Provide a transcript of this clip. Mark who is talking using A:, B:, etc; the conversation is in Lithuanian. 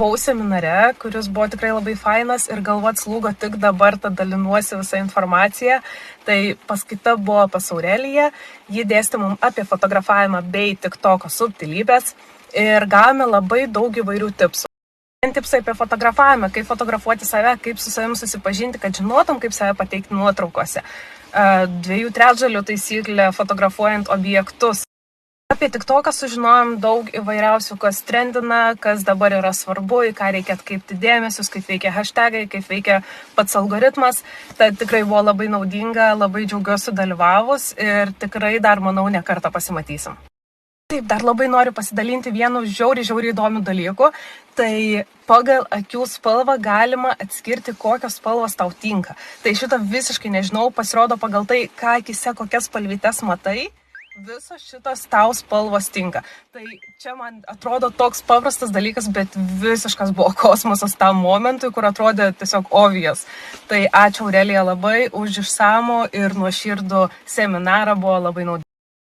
A: Buvau seminare, kuris buvo tikrai labai fainas ir galvot slūgo tik dabar, tad dalinuosi visą informaciją. Tai paskaita buvo pas Aureliją, ji dėstė mums apie fotografavimą bei TikToko subtilybės ir gavome labai daug įvairių tipsų. Tipsai apie fotografavimą, kaip fotografuoti save, kaip su savim susipažinti, kad žinotum, kaip save pateikti nuotraukose. 2/3 taisyklė fotografuojant objektus. Apie TikToką sužinojom daug įvairiausių, kas trendina, kas dabar yra svarbu, į ką reikia atkreipti dėmesius, kaip veikia hashtagai, kaip veikia pats algoritmas. Tai tikrai buvo labai naudinga, labai džiaugiuosi dalyvavus ir tikrai dar, manau, ne kartą pasimatysim. Taip, dar labai noriu pasidalinti vienu žiauriai įdomiu dalyku. Tai pagal akių spalvą galima atskirti, kokios spalvos tau tinka. Tai šitą visiškai nežinau, pasirodo pagal tai, ką akise kokias spalvytes matai. Visos šitos tau spalvos tinka. Tai čia man atrodo toks paprastas dalykas, bet visiškas buvo kosmosas tam momentui, kur atrodė tiesiog obvious. Tai ačiū Aurelija labai už išsamų ir nuoširdų seminarą, buvo labai naudinga.